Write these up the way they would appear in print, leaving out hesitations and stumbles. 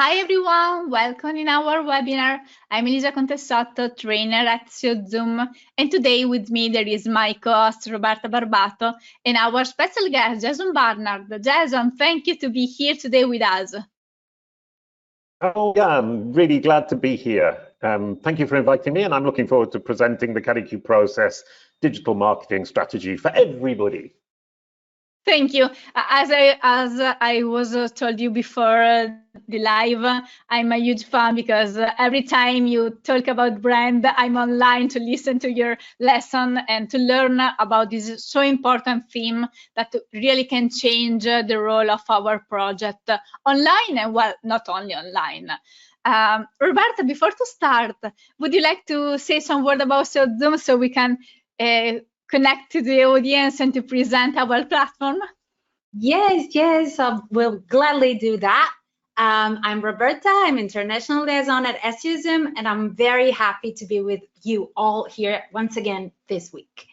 Hi everyone, welcome in our webinar. I'm Elisa Contessotto, trainer at CEO Zoom, and today with me there is my co-host Roberta Barbato and our special guest Jason Barnard. Jason, thank you to be here today with us. Oh yeah, I'm really glad to be here. Thank you for inviting me, and I'm looking forward to presenting the Kalicube Process digital marketing strategy for everybody. Thank you. As I was told you before the live, I'm a huge fan because every time you talk about brand, I'm online to listen to your lesson and to learn about this so important theme that really can change the role of our project online and, well, not only online. Roberta, before to start, would you like to say some word about Zoom so we can connect to the audience and to present our platform? Yes, I will gladly do that. I'm Roberta, I'm International Liaison at SEO Zoom, and I'm very happy to be with you all here once again this week.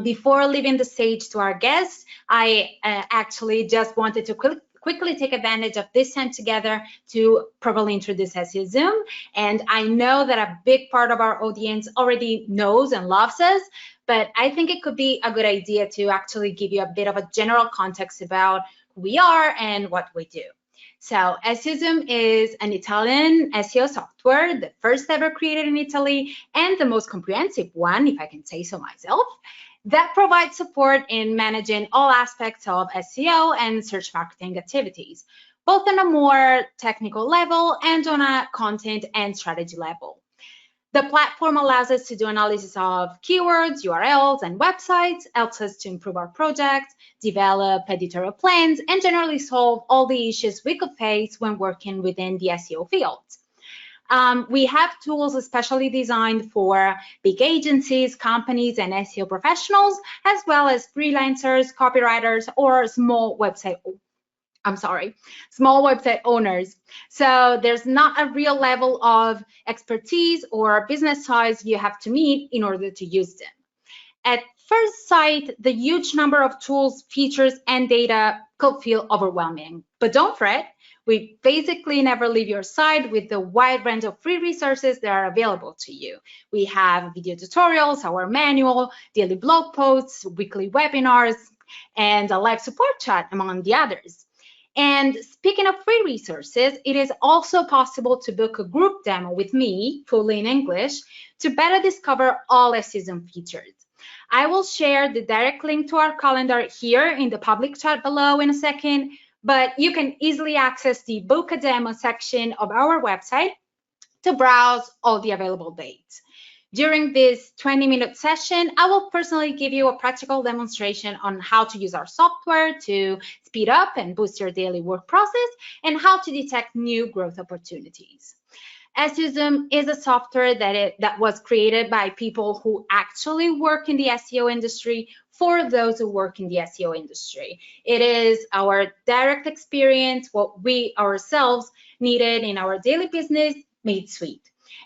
Before leaving the stage to our guests, I actually just wanted to quickly take advantage of this time together to properly introduce SEO Zoom. And I know that a big part of our audience already knows and loves us, but I think it could be a good idea to actually give you a bit of a general context about who we are and what we do. So SEO Zoom is an Italian SEO software, the first ever created in Italy and the most comprehensive one, if I can say so myself, that provides support in managing all aspects of SEO and search marketing activities, both on a more technical level and on a content and strategy level. The platform allows us to do analysis of keywords, URLs, and websites, helps us to improve our projects, develop editorial plans, and generally solve all the issues we could face when working within the SEO field. We have tools especially designed for big agencies, companies, and SEO professionals, as well as freelancers, copywriters, or small website owners. So there's not a real level of expertise or business size you have to meet in order to use them. At first sight, the huge number of tools, features, and data could feel overwhelming. But don't fret, we basically never leave your side with the wide range of free resources that are available to you. We have video tutorials, our manual, daily blog posts, weekly webinars, and a live support chat, among the others. And speaking of free resources, it is also possible to book a group demo with me, fully in English, to better discover all SEO Zoom features. I will share the direct link to our calendar here in the public chat below in a second, but you can easily access the book a demo section of our website to browse all the available dates. During this 20-minute session, I will personally give you a practical demonstration on how to use our software to speed up and boost your daily work process and how to detect new growth opportunities. SEO Zoom is a software that was created by people who actually work in the SEO industry for those who work in the SEO industry. It is our direct experience, what we ourselves needed in our daily business made sweet.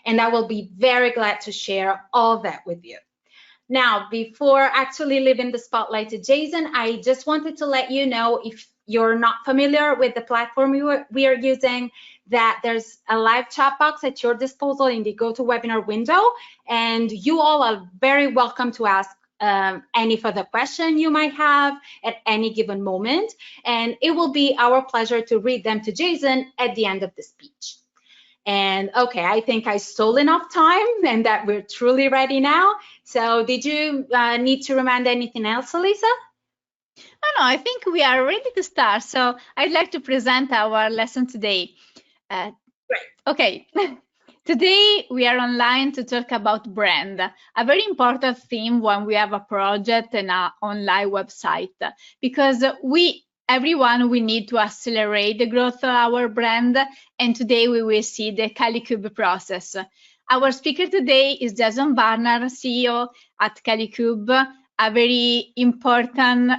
And I will be very glad to share all that with you. Now, before actually leaving the spotlight to Jason, I just wanted to let you know, if you're not familiar with the platform we are using, that there's a live chat box at your disposal in the GoToWebinar window, and you all are very welcome to ask any further question you might have at any given moment, and it will be our pleasure to read them to Jason at the end of the speech. And okay, I think I stole enough time and that we're truly ready now. So did you need to remind anything else, Elisa? No, I think we are ready to start. So I'd like to present our lesson today. Great. Okay. Today we are online to talk about brand, a very important theme when we have a project and an online website, because we need to accelerate the growth of our brand, and today we will see the Kalicube process. Our speaker today is Jason Barnard, CEO at Kalicube, a very important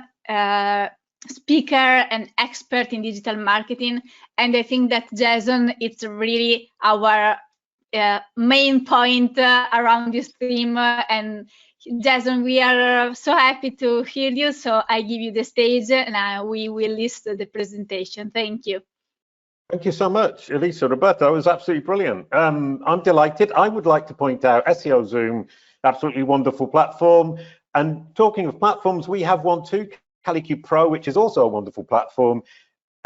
speaker and expert in digital marketing, and I think that Jason, it's really our main point around this theme, and Jason, we are so happy to hear you, so I give you the stage and we will list the presentation. Thank you. Thank you so much, Elisa. Roberto, it was absolutely brilliant. I'm delighted. I would like to point out SEO Zoom, absolutely wonderful platform. And talking of platforms, we have one too, Kalicube Pro, which is also a wonderful platform.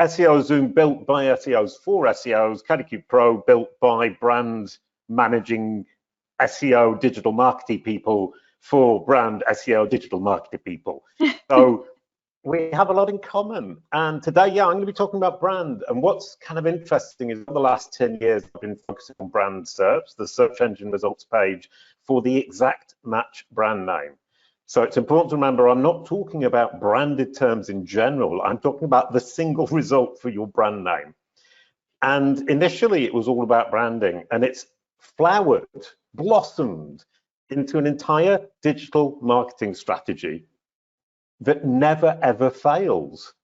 SEO Zoom built by SEOs for SEOs, Kalicube Pro built by brand managing SEO digital marketing people for brand SEO digital marketing people. So we have a lot in common. And today, I'm going to be talking about brand. And what's kind of interesting is for the last 10 years, I've been focusing on Brand SERPs, the search engine results page, for the exact match brand name. So it's important to remember, I'm not talking about branded terms in general. I'm talking about the single result for your brand name. And initially, it was all about branding, and it's flowered, blossomed into an entire digital marketing strategy that never ever fails.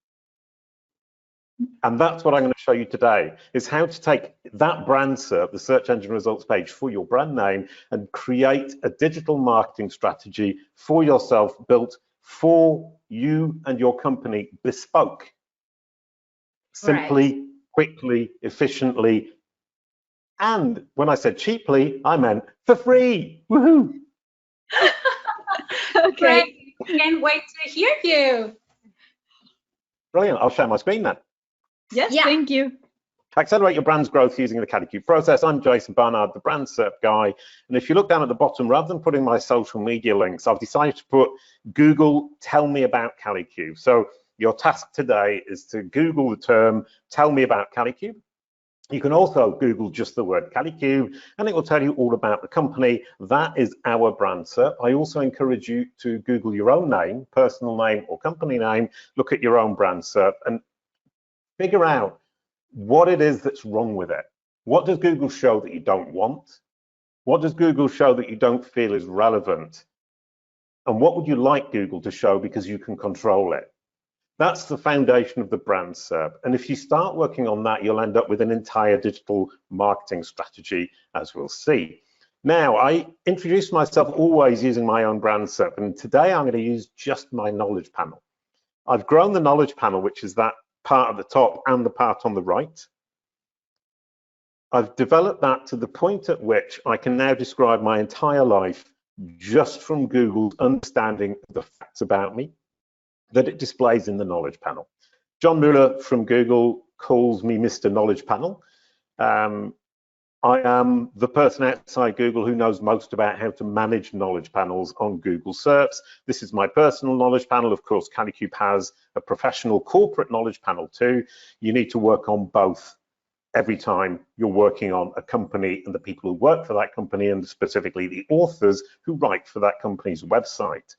And that's what I'm going to show you today, is how to take that brand SERP, the search engine results page for your brand name, and create a digital marketing strategy for yourself, built for you and your company, bespoke. Simply, quickly, efficiently. And when I said cheaply, I meant for free. Woohoo! Okay. Can't wait to hear you. Brilliant. I'll share my screen then. Yes, Yeah. thank you. Accelerate your brand's growth using the Kalicube process. I'm Jason Barnard, the Brand SERP guy. And if you look down at the bottom, rather than putting my social media links, I've decided to put Google, tell me about Kalicube. So your task today is to Google the term, tell me about Kalicube. You can also Google just the word Kalicube, and it will tell you all about the company. That is our brand SERP. I also encourage you to Google your own name, personal name or company name, look at your own brand SERP and figure out what it is that's wrong with it. What does Google show that you don't want? What does Google show that you don't feel is relevant? And what would you like Google to show because you can control it? That's the foundation of the brand SERP. And if you start working on that, you'll end up with an entire digital marketing strategy, as we'll see. Now, I introduce myself always using my own brand SERP, and today I'm going to use just my knowledge panel. I've grown the knowledge panel, which is that part at the top and the part on the right. I've developed that to the point at which I can now describe my entire life just from Google's understanding of the facts about me that it displays in the knowledge panel. John Mueller from Google calls me Mr. Knowledge Panel. I am the person outside Google who knows most about how to manage knowledge panels on Google SERPs. This is my personal knowledge panel. Of course, Kalicube has a professional corporate knowledge panel too. You need to work on both every time you're working on a company and the people who work for that company, and specifically the authors who write for that company's website.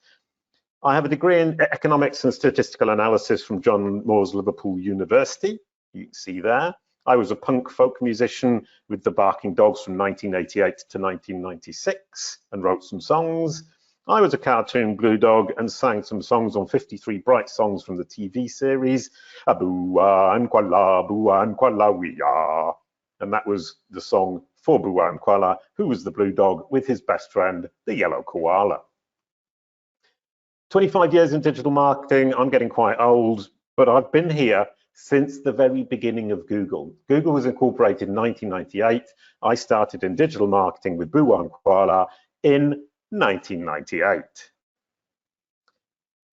I have a degree in economics and statistical analysis from John Moores Liverpool University. You can see there. I was a punk folk musician with the Barking Dogs from 1988 to 1996 and wrote some songs. I was a cartoon blue dog and sang some songs on 53 Bright songs from the TV series. Abua and Kuala we are. And that was the song for Bua and Kuala, who was the blue dog with his best friend, the yellow koala. 25 years in digital marketing. I'm getting quite old, but I've been here since the very beginning of Google. Google was incorporated in 1998. I started in digital marketing with Bua and Kuala in 1998.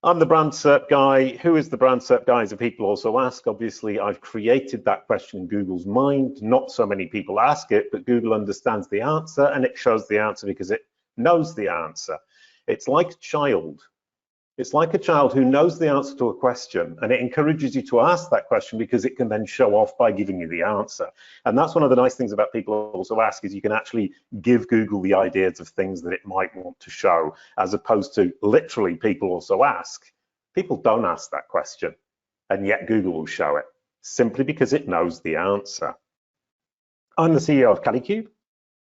I'm the brand SERP guy. Who is the brand SERP guy? As people also ask. Obviously, I've created that question in Google's mind. Not so many people ask it, but Google understands the answer, and it shows the answer because it knows the answer. It's like a child. It's like a child who knows the answer to a question, and it encourages you to ask that question because it can then show off by giving you the answer. And that's one of the nice things about people also ask, is you can actually give Google the ideas of things that it might want to show, as opposed to literally people also ask. People don't ask that question, and yet Google will show it simply because it knows the answer. I'm the CEO of Kalicube.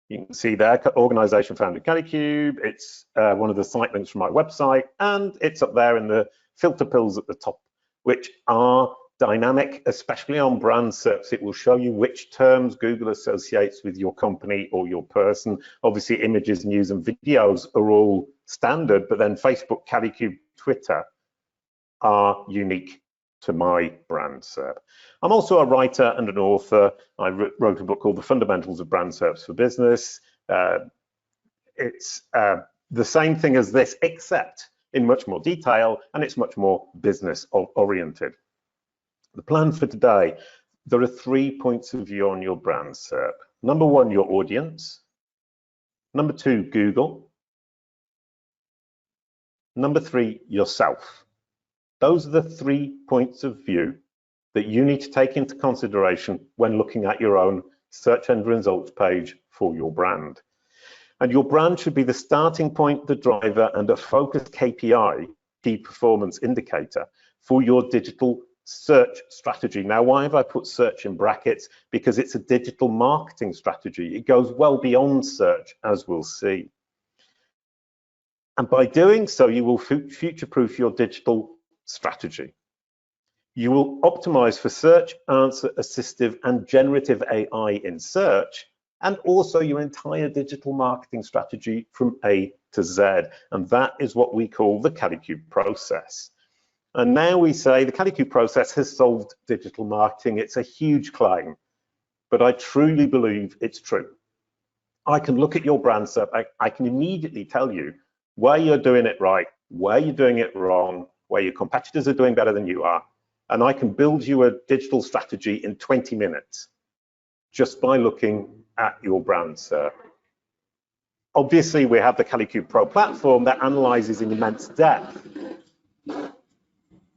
You can see there, organization founded Kalicube. It's one of the site links from my website, and it's up there in the filter pills at the top, which are dynamic, especially on brand SERPs. It will show you which terms Google associates with your company or your person. Obviously, images, news, and videos are all standard, but then Facebook, Kalicube, Twitter are unique to my brand SERP. I'm also a writer and an author. I wrote a book called The Fundamentals of Brand SERPs for Business. It's the same thing as this, except in much more detail, and it's much more business oriented. The plan for today, there are 3 points of view on your brand SERP. Number 1, your audience. Number 2, Google. Number 3, yourself. Those are the 3 points of view that you need to take into consideration when looking at your own search engine results page for your brand. And your brand should be the starting point, the driver, and a focused KPI, key performance indicator, for your digital search strategy. Now, why have I put search in brackets? Because it's a digital marketing strategy. It goes well beyond search, as we'll see. And by doing so, you will future-proof your digital strategy. You will optimize for search, answer, assistive, and generative AI in search, and also your entire digital marketing strategy from A to Z. And that is what we call the Kalicube process. And now we say the Kalicube process has solved digital marketing. It's a huge claim, but I truly believe it's true. I can look at your brand SERP, I can immediately tell you where you're doing it right, where you're doing it wrong, where your competitors are doing better than you are, and I can build you a digital strategy in 20 minutes just by looking at your brand SERP. Obviously, we have the Kalicube Pro platform that analyzes in immense depth.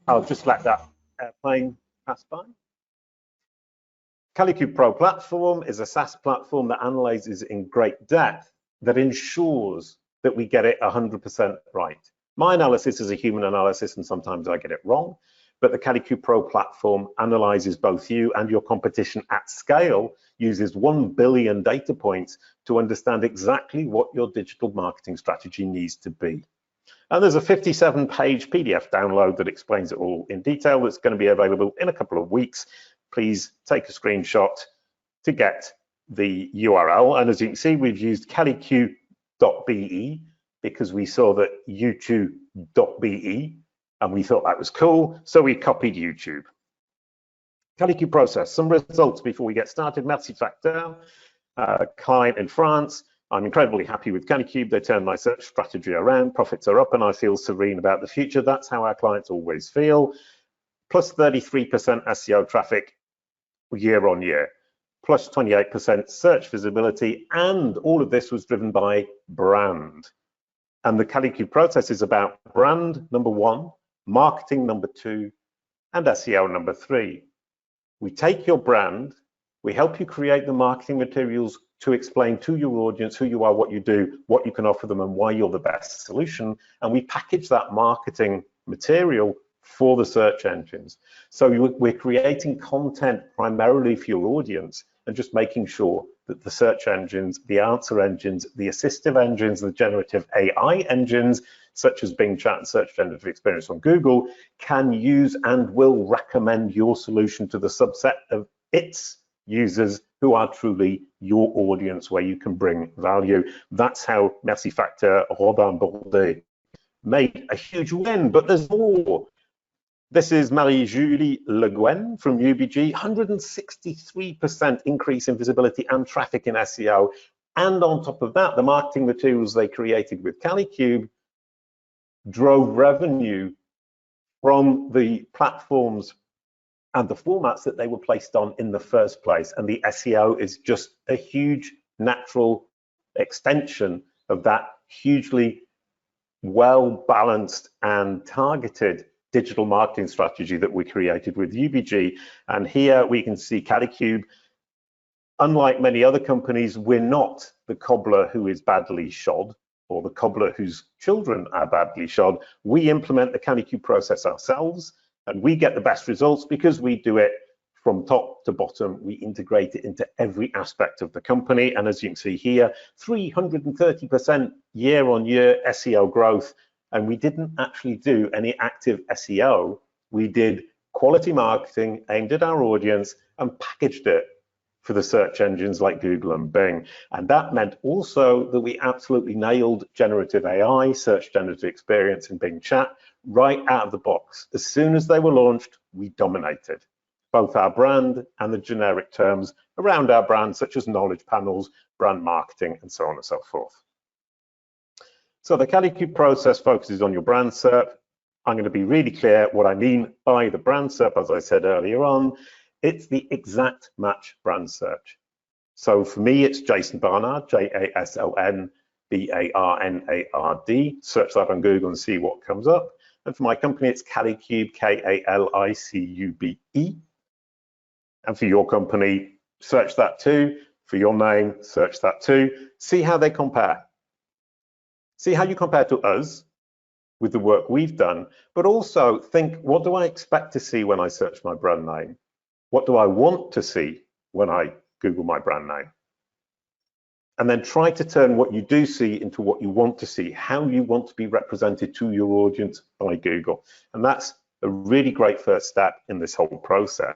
I'll just let that airplane pass by. Kalicube Pro platform is a SaaS platform that analyzes in great depth, that ensures that we get it 100% right. My analysis is a human analysis, and sometimes I get it wrong, but the Kalicube Pro platform analyzes both you and your competition at scale, uses 1 billion data points to understand exactly what your digital marketing strategy needs to be. And there's a 57-page PDF download that explains it all in detail. That's going to be available in a couple of weeks. Please take a screenshot to get the URL. And as you can see, we've used kalicube.be because we saw that youtube.be and we thought that was cool, so we copied YouTube. Kalicube process, some results before we get started. Merci facteur, client in France. I'm incredibly happy with Kalicube. They turned my search strategy around. Profits are up and I feel serene about the future. That's how our clients always feel. Plus 33% SEO traffic year on year. Plus 28% search visibility. And all of this was driven by brand. And the Kalicube process is about brand, number 1, marketing, number 2, and SEO, number 3. We take your brand, we help you create the marketing materials to explain to your audience who you are, what you do, what you can offer them, and why you're the best solution. And we package that marketing material for the search engines. So we're creating content primarily for your audience and just making sure that the search engines, the answer engines, the assistive engines, the generative AI engines, such as Bing Chat and Search Generative Experience on Google, can use and will recommend your solution to the subset of its users who are truly your audience, where you can bring value. That's how Merci Facteur, Robin Bordet made a huge win, but there's more. This is Marie-Julie Le Guen from UBG, 163% increase in visibility and traffic in SEO. And on top of that, the marketing materials they created with Kalicube drove revenue from the platforms and the formats that they were placed on in the first place. And the SEO is just a huge natural extension of that hugely well-balanced and targeted digital marketing strategy that we created with UBG. And here we can see Kalicube. Unlike many other companies, we're not the cobbler who is badly shod or the cobbler whose children are badly shod. We implement the Kalicube process ourselves, and we get the best results because we do it from top to bottom. We integrate it into every aspect of the company. And as you can see here, 330% year-on-year SEO growth. And we didn't actually do any active SEO. We did quality marketing aimed at our audience and packaged it for the search engines like Google and Bing. And that meant also that we absolutely nailed generative AI, search generative experience in Bing Chat, right out of the box. As soon as they were launched, we dominated both our brand and the generic terms around our brand, such as knowledge panels, brand marketing, and so on and so forth. So the Kalicube process focuses on your brand SERP. I'm going to be really clear what I mean by the brand SERP, as I said earlier on. It's the exact match brand search. So for me, it's Jason Barnard, Jason Barnard. Search that on Google and see what comes up. And for my company, it's Kalicube, Kalicube. And for your company, search that too. For your name, search that too. See how they compare. See how you compare to us with the work we've done, but also think, what do I expect to see when I search my brand name? What do I want to see when I Google my brand name? And then try to turn what you do see into what you want to see, how you want to be represented to your audience by Google. And that's a really great first step in this whole process.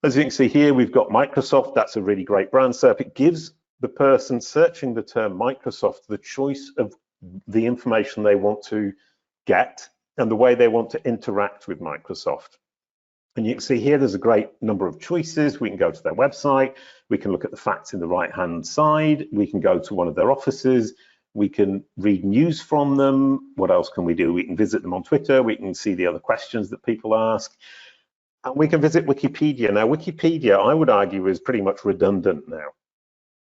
As you can see here, we've got Microsoft. That's a really great brand SERP. It gives the person searching the term Microsoft the choice of the information they want to get and the way they want to interact with Microsoft. And you can see here, there's a great number of choices. We can go to their website. We can look at the facts in the right-hand side. We can go to one of their offices. We can read news from them. What else can we do? We can visit them on Twitter. We can see the other questions that people ask. And we can visit Wikipedia. Now, Wikipedia, I would argue, is pretty much redundant now,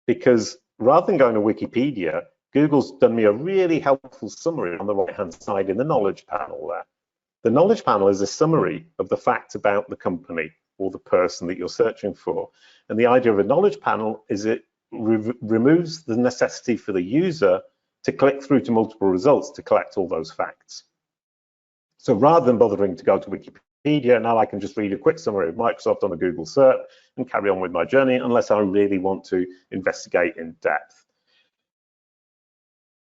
because rather than going to Wikipedia, Google's done me a really helpful summary on the right-hand side in the knowledge panel there. The knowledge panel is a summary of the facts about the company or the person that you're searching for. And the idea of a knowledge panel is it removes the necessity for the user to click through to multiple results to collect all those facts. So rather than bothering to go to Wikipedia, now I can just read a quick summary of Microsoft on a Google SERP and carry on with my journey unless I really want to investigate in depth.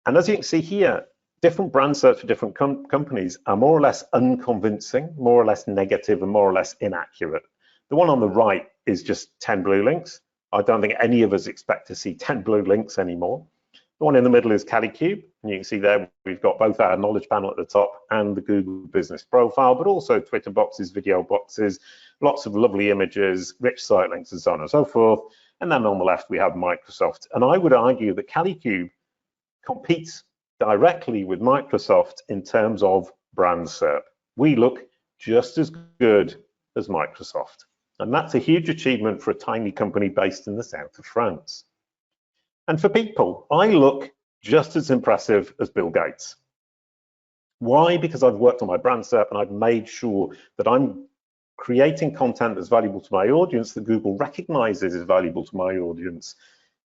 And as you can see here, different brand SERPs for different companies are more or less unconvincing, more or less negative, and more or less inaccurate. The one on the right is just 10 blue links. I don't think any of us expect to see 10 blue links anymore. The one in the middle is Kalicube, and you can see there we've got both our knowledge panel at the top and the Google business profile, but also Twitter boxes, video boxes, lots of lovely images, rich site links, and so on and so forth. And then on the left we have Microsoft. And I would argue that Kalicube competes directly with Microsoft in terms of brand SERP. We look just as good as Microsoft. And that's a huge achievement for a tiny company based in the south of France. And for people, I look just as impressive as Bill Gates. Why? Because I've worked on my brand SERP and I've made sure that I'm creating content that's valuable to my audience, that Google recognizes is valuable to my audience.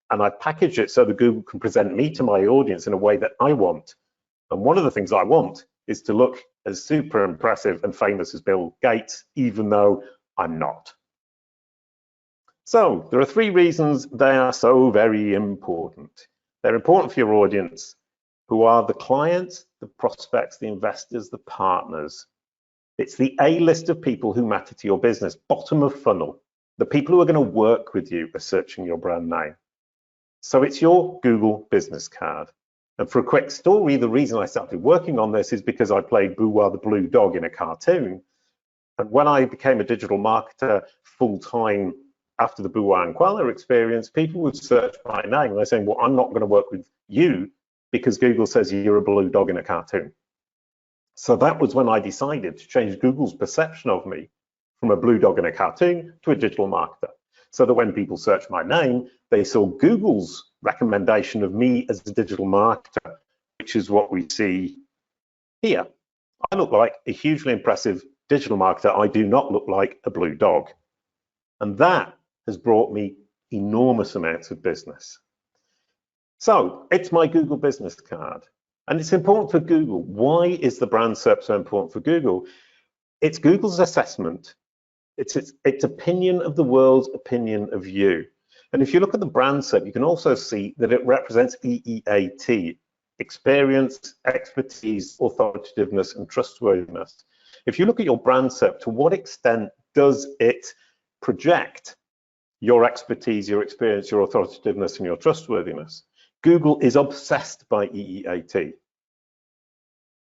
And I package it so that Google can present me to my audience in a way that I want. And one of the things I want is to look as super impressive and famous as Bill Gates, even though I'm not. So there are 3 reasons they are so very important. They're important for your audience, who are the clients, the prospects, the investors, the partners. It's the A list of people who matter to your business, bottom of funnel. The people who are going to work with you are searching your brand name. So it's your Google business card. And for a quick story, the reason I started working on this is because I played Boo-Wah the Blue Dog in a cartoon. And when I became a digital marketer full-time after the Boo-Wah and Koala experience, people would search my name and they're saying, well, I'm not going to work with you because Google says you're a blue dog in a cartoon. So that was when I decided to change Google's perception of me from a blue dog in a cartoon to a digital marketer. So that when people search my name, they saw Google's recommendation of me as a digital marketer, which is what we see here. I look like a hugely impressive digital marketer. I do not look like a blue dog. And that has brought me enormous amounts of business. So it's my Google business card. And it's important for Google. Why is the brand SERP so important for Google? It's Google's assessment. It's its opinion of the world's opinion of you. And if you look at the brand SERP, you can also see that it represents EEAT, experience, expertise, authoritativeness, and trustworthiness. If you look at your brand SERP, to what extent does it project your expertise, your experience, your authoritativeness, and your trustworthiness. Google is obsessed by EEAT.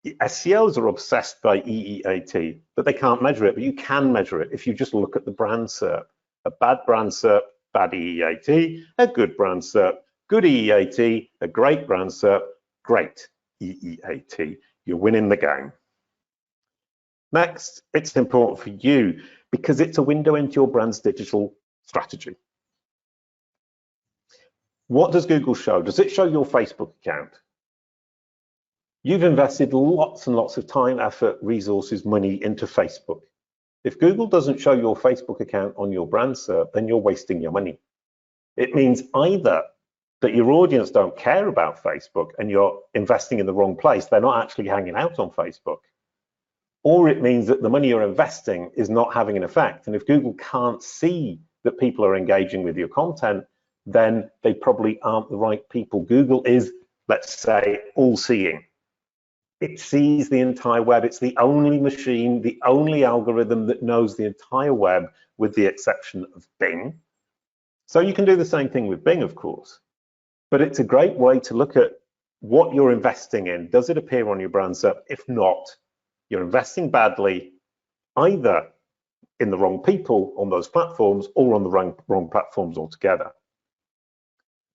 SEOs are obsessed by EEAT, but they can't measure it, but you can measure it if you just look at the brand SERP. A bad brand SERP, bad EEAT, a good brand SERP, good EEAT, a great brand SERP, great EEAT. You're winning the game. Next, it's important for you because it's a window into your brand's digital strategy. What does Google show? Does it show your Facebook account? You've invested lots and lots of time, effort, resources, money into Facebook. If Google doesn't show your Facebook account on your brand SERP, then you're wasting your money. It means either that your audience don't care about Facebook and you're investing in the wrong place, they're not actually hanging out on Facebook, or it means that the money you're investing is not having an effect. And if Google can't see that people are engaging with your content, then they probably aren't the right people. Google is, let's say, all-seeing. It sees the entire web. It's the only machine, the only algorithm that knows the entire web, with the exception of Bing. So you can do the same thing with Bing, of course, but it's a great way to look at what you're investing in. Does it appear on your brand SERP? If not, you're investing badly, either in the wrong people on those platforms or on the wrong platforms altogether.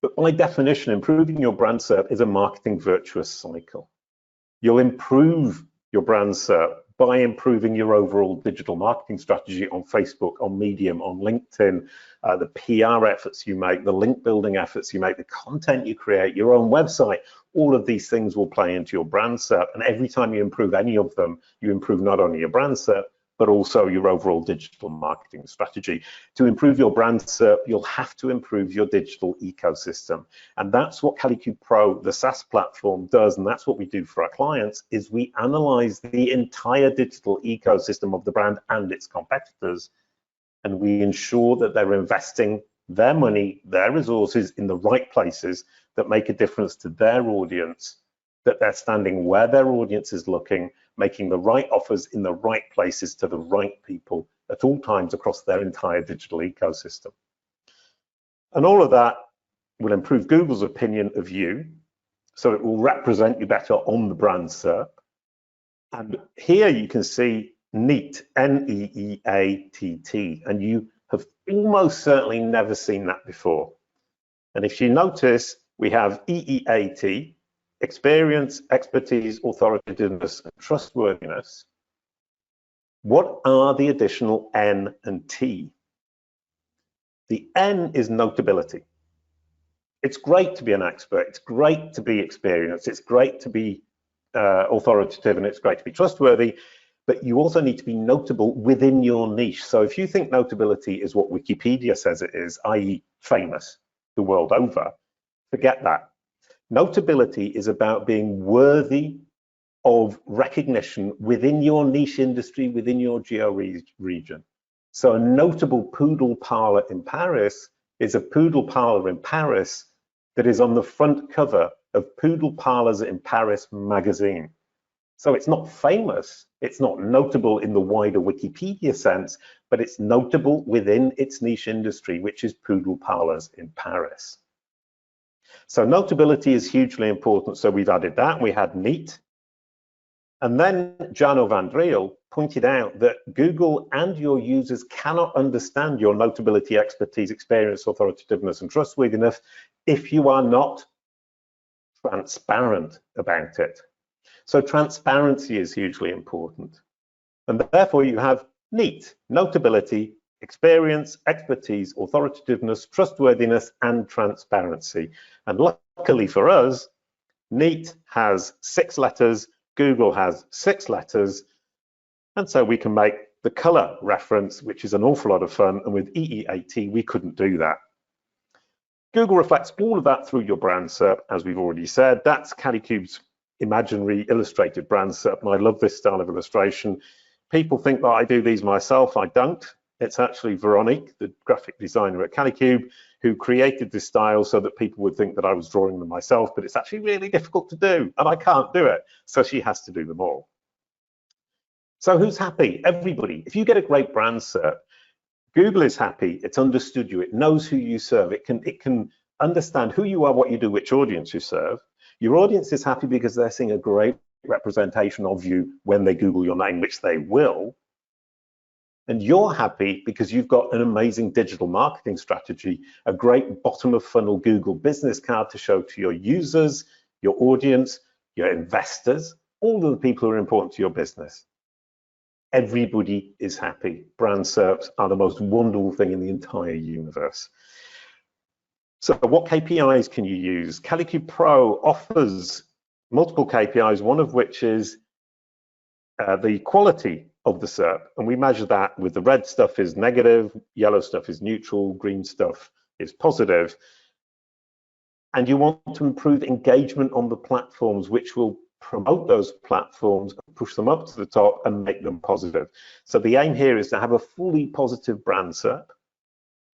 But by definition, improving your brand SERP is a marketing virtuous cycle. You'll improve your brand SERP by improving your overall digital marketing strategy on Facebook, on Medium, on LinkedIn, the PR efforts you make, the link building efforts you make, the content you create, your own website. All of these things will play into your brand SERP. And every time you improve any of them, you improve not only your brand SERP, but also your overall digital marketing strategy. To improve your brand SERP, you'll have to improve your digital ecosystem. And that's what Kalicube Pro, the SaaS platform, does. And that's what we do for our clients, is we analyze the entire digital ecosystem of the brand and its competitors. And we ensure that they're investing their money, their resources in the right places that make a difference to their audience, that they're standing where their audience is looking, making the right offers in the right places to the right people at all times across their entire digital ecosystem. And all of that will improve Google's opinion of you, so it will represent you better on the brand SERP. And here you can see NEAT, N-E-E-A-T-T, and you have almost certainly never seen that before. And if you notice, we have EEAT, experience, expertise, authoritativeness, and trustworthiness. What are the additional N and T? The N is notability. It's great to be an expert. It's great to be experienced. It's great to be authoritative, and it's great to be trustworthy, but you also need to be notable within your niche. So if you think notability is what Wikipedia says it is, i.e. famous the world over, forget that. Notability is about being worthy of recognition within your niche industry, within your geo-region. So a notable poodle parlor in Paris is a poodle parlor in Paris that is on the front cover of Poodle Parlors in Paris magazine. So it's not famous, it's not notable in the wider Wikipedia sense, but it's notable within its niche industry, which is Poodle Parlors in Paris. So notability is hugely important. So we've added that. We had NEAT. And then Jano van Driel pointed out that Google and your users cannot understand your notability, expertise, experience, authoritativeness, and trustworthiness if you are not transparent about it. So transparency is hugely important. And therefore you have NEAT, notability, experience, expertise, authoritativeness, trustworthiness, and transparency. And luckily for us, NEAT has 6 letters, Google has 6 letters, and so we can make the color reference, which is an awful lot of fun, and with EEAT, we couldn't do that. Google reflects all of that through your brand SERP, as we've already said. That's Kalicube's imaginary illustrated brand SERP, and I love this style of illustration. People think that I do these myself. I don't. It's actually Veronique, the graphic designer at Kalicube, who created this style so that people would think that I was drawing them myself, but it's actually really difficult to do, and I can't do it, so she has to do them all. So who's happy? Everybody. If you get a great brand SERP, Google is happy, it's understood you, it knows who you serve, it can understand who you are, what you do, which audience you serve. Your audience is happy because they're seeing a great representation of you when they Google your name, which they will. And you're happy because you've got an amazing digital marketing strategy, a great bottom of funnel Google business card to show to your users, your audience, your investors, all of the people who are important to your business. Everybody is happy. Brand SERPs are the most wonderful thing in the entire universe. So what KPIs can you use? Kalicube Pro offers multiple KPIs, one of which is the quality of the SERP, and we measure that with the red stuff is negative, yellow stuff is neutral, green stuff is positive. And you want to improve engagement on the platforms, which will promote those platforms, push them up to the top and make them positive. So the aim here is to have a fully positive brand SERP,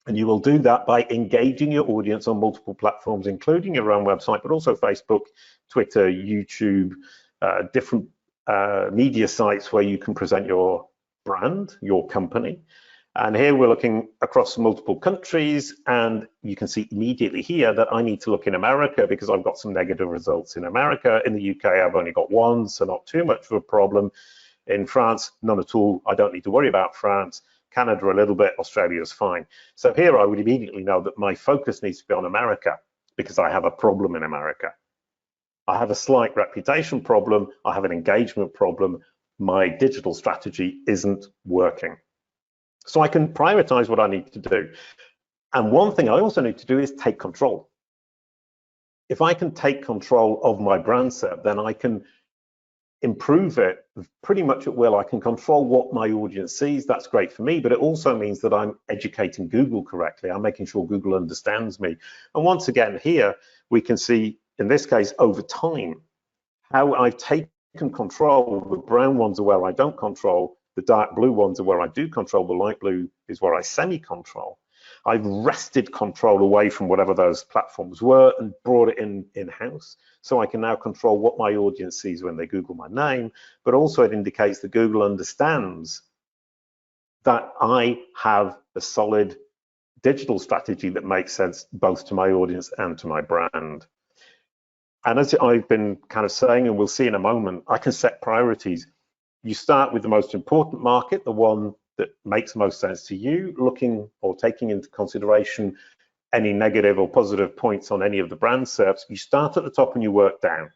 and you will do that by engaging your audience on multiple platforms, including your own website, but also Facebook, Twitter, YouTube, different media sites where you can present your brand, your company. And here we're looking across multiple countries, and you can see immediately here that I need to look in America because I've got some negative results in America. In the UK, I've only got one, so not too much of a problem. In France, none at all. I don't need to worry about France. Canada a little bit, Australia's fine. So here I would immediately know that my focus needs to be on America because I have a problem in America. I have a slight reputation problem, I have an engagement problem, my digital strategy isn't working. So I can prioritize what I need to do. And one thing I also need to do is take control. If I can take control of my brand SERP, then I can improve it pretty much at will. I can control what my audience sees. That's great for me, but it also means that I'm educating Google correctly. I'm making sure Google understands me. And once again, here we can see, in this case, over time, how I've taken control. The brown ones are where I don't control. The dark blue ones are where I do control. The light blue is where I semi-control. I've wrested control away from whatever those platforms were and brought it in-house. So I can now control what my audience sees when they Google my name, but also it indicates that Google understands that I have a solid digital strategy that makes sense both to my audience and to my brand. And as I've been kind of saying, and we'll see in a moment, I can set priorities. You start with the most important market, the one that makes most sense to you, looking or taking into consideration any negative or positive points on any of the brand SERPs. You start at the top and you work down.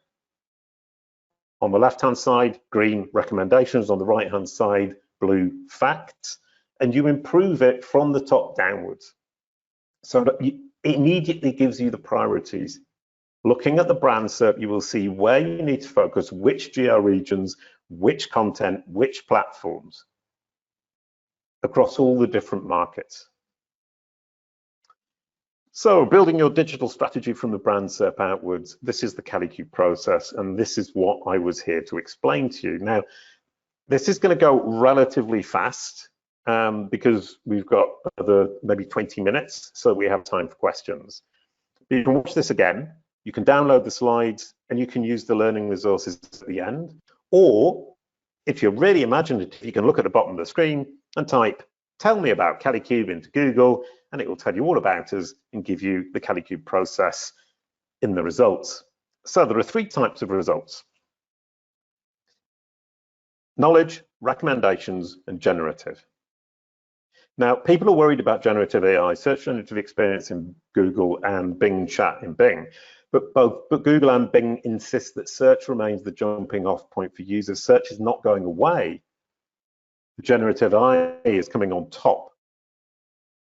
On the left-hand side, green, recommendations. On the right-hand side, blue, facts. And you improve it from the top downwards. So that it immediately gives you the priorities. Looking at the brand SERP, you will see where you need to focus, which geo regions, which content, which platforms, across all the different markets. So building your digital strategy from the brand SERP outwards, this is the Kalicube process, and this is what I was here to explain to you. Now, this is going to go relatively fast because we've got maybe 20 minutes, so we have time for questions. You can watch this again, you can download the slides, and you can use the learning resources at the end. Or if you're really imaginative, you can look at the bottom of the screen and type, "Tell me about Kalicube" into Google, and it will tell you all about us and give you the Kalicube process in the results. So there are 3 types of results: knowledge, recommendations, and generative. Now, people are worried about generative AI, search generative experience in Google and Bing chat in Bing. But Google and Bing insist that search remains the jumping off point for users. Search is not going away. Generative AI is coming on top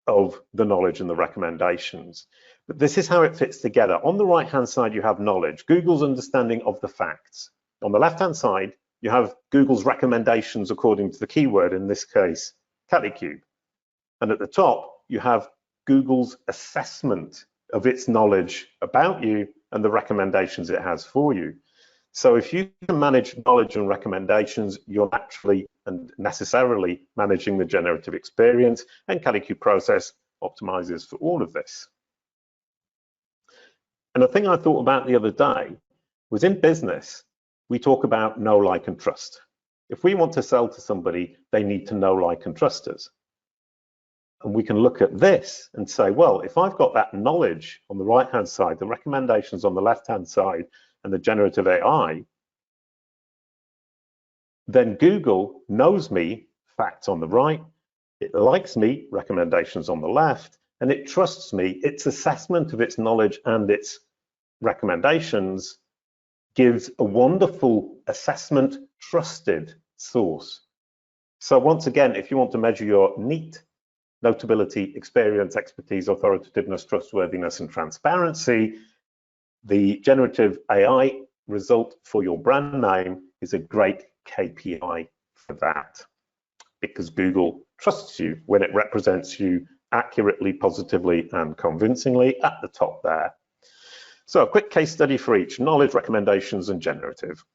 of the knowledge and the recommendations. But this is how it fits together. On the right-hand side, you have knowledge, Google's understanding of the facts. On the left-hand side, you have Google's recommendations according to the keyword, in this case, Kalicube. And at the top, you have Google's assessment of its knowledge about you and the recommendations it has for you. So if you can manage knowledge and recommendations, you're naturally and necessarily managing the generative experience, and Kalicube process optimizes for all of this. And the thing I thought about the other day was, in business, we talk about know, like, and trust. If we want to sell to somebody, they need to know, like, and trust us. And we can look at this and say, well, if I've got that knowledge on the right-hand side, the recommendations on the left-hand side, and the generative AI, then Google knows me, facts on the right, it likes me, recommendations on the left, and it trusts me. Its assessment of its knowledge and its recommendations gives a wonderful assessment, trusted source. So once again, if you want to measure your neat notability, experience, expertise, authoritativeness, trustworthiness, and transparency, the generative AI result for your brand name is a great KPI for that, because Google trusts you when it represents you accurately, positively, and convincingly at the top there. So a quick case study for each: knowledge, recommendations, and generative.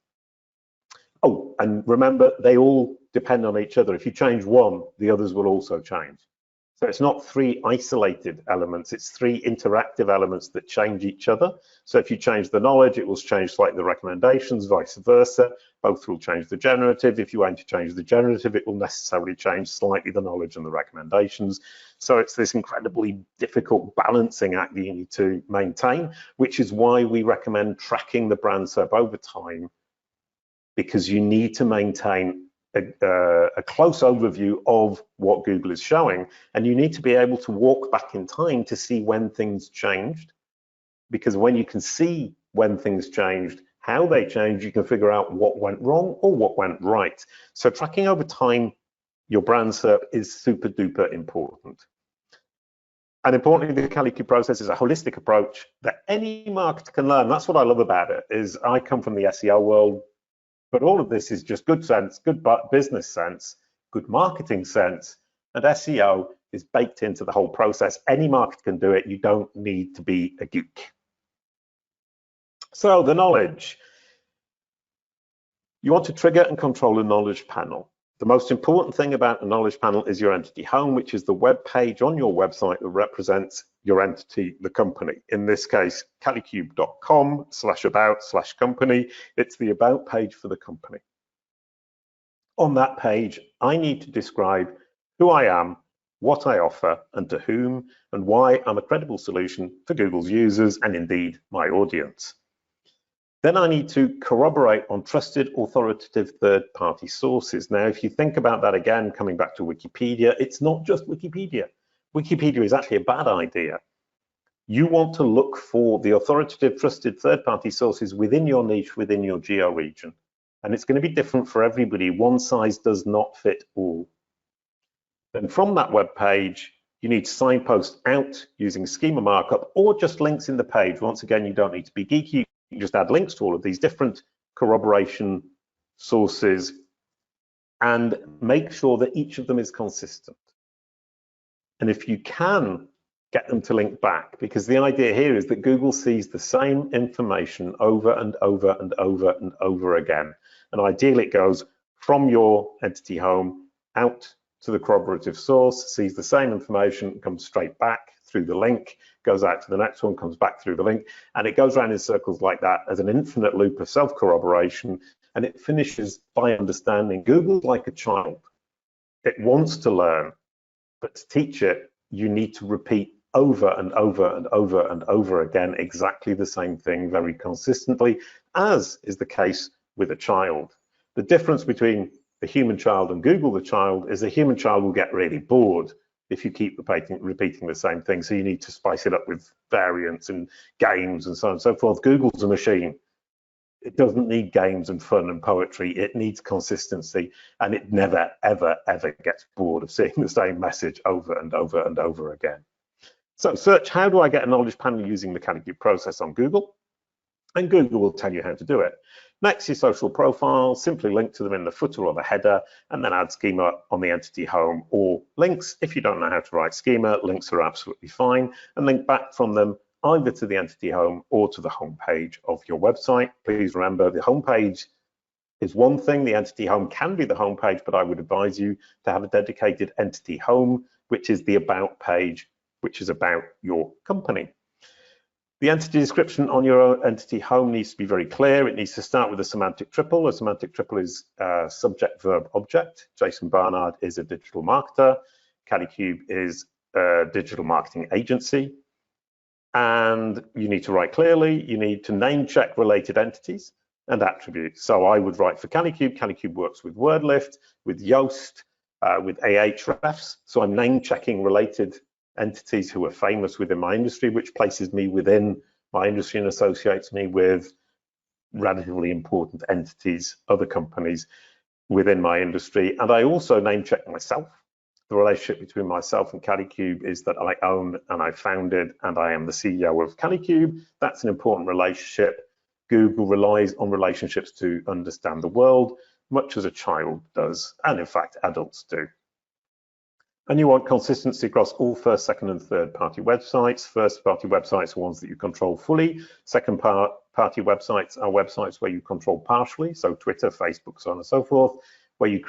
Oh, and remember, they all depend on each other. If you change one, the others will also change. So it's not three isolated elements, it's three interactive elements that change each other. So if you change the knowledge, it will change slightly the recommendations, vice versa. Both will change the generative. If you aim to change the generative, it will necessarily change slightly the knowledge and the recommendations. So it's this incredibly difficult balancing act that you need to maintain, which is why we recommend tracking the brand SERP over time, because you need to maintain a close overview of what Google is showing, and you need to be able to walk back in time to see when things changed, because when you can see when things changed, how they changed, you can figure out what went wrong or what went right. So tracking over time your brand SERP is super duper important. And importantly, the Kalicube process is a holistic approach that any marketer can learn. That's what I love about it. Is I come from the SEO world, but all of this is just good sense, good business sense, good marketing sense, and SEO is baked into the whole process. Any marketer can do it. You don't need to be a geek. So the knowledge. You want to trigger and control a knowledge panel. The most important thing about the knowledge panel is your entity home, which is the web page on your website that represents your entity, the company. In this case, kalicube.com/about/company. It's the about page for the company. On that page, I need to describe who I am, what I offer, and to whom, and why I'm a credible solution for Google's users and indeed my audience. Then I need to corroborate on trusted, authoritative third-party sources. Now, if you think about that again, coming back to Wikipedia, it's not just Wikipedia. Wikipedia is actually a bad idea. You want to look for the authoritative, trusted third-party sources within your niche, within your geo-region. And it's going to be different for everybody. One size does not fit all. Then from that web page, you need to signpost out using schema markup or just links in the page. Once again, you don't need to be geeky. You can just add links to all of these different corroboration sources and make sure that each of them is consistent. And if you can, get them to link back, because the idea here is that Google sees the same information over and over and over and over again. And ideally, it goes from your entity home out to the corroborative source, sees the same information, comes straight back through the link, goes out to the next one, comes back through the link, and it goes around in circles like that as an infinite loop of self-corroboration, and it finishes by understanding. Google's like a child. It wants to learn, but to teach it, you need to repeat over and over and over and over again exactly the same thing very consistently, as is the case with a child. The difference between the human child and Google the child is the human child will get really bored if you keep repeating the same thing. So you need to spice it up with variants and games and so on and so forth. Google's a machine. It doesn't need games and fun and poetry. It needs consistency, and it never, ever, ever gets bored of seeing the same message over and over and over again. So search, how do I get a knowledge panel using the Kalicube process on Google? And Google will tell you how to do it. Next, your social profiles, simply link to them in the footer or the header, and then add schema on the entity home or links. If you don't know how to write schema, links are absolutely fine, and link back from them either to the entity home or to the home page of your website. Please remember, the home page is one thing. The entity home can be the home page, but I would advise you to have a dedicated entity home, which is the about page, which is about your company. The entity description on your entity home needs to be very clear. It needs to start with a semantic triple. A semantic triple is subject, verb, object. Jason Barnard is a digital marketer. Kalicube is a digital marketing agency, and you need to write clearly. You need to name check related entities and attributes. So I would write for Kalicube. Kalicube works with WordLift, with Yoast, with Ahrefs. So I'm name checking related entities who are famous within my industry, which places me within my industry and associates me with relatively important entities, other companies within my industry. And I also name check myself. The relationship between myself and Kalicube is that I own and I founded and I am the CEO of Kalicube. That's an important relationship. Google relies on relationships to understand the world, much as a child does, and in fact adults do. And you want consistency across all first, second, and third party websites. First party websites are ones that you control fully. Second party websites are websites where you control partially, so Twitter, Facebook, so on and so forth, where you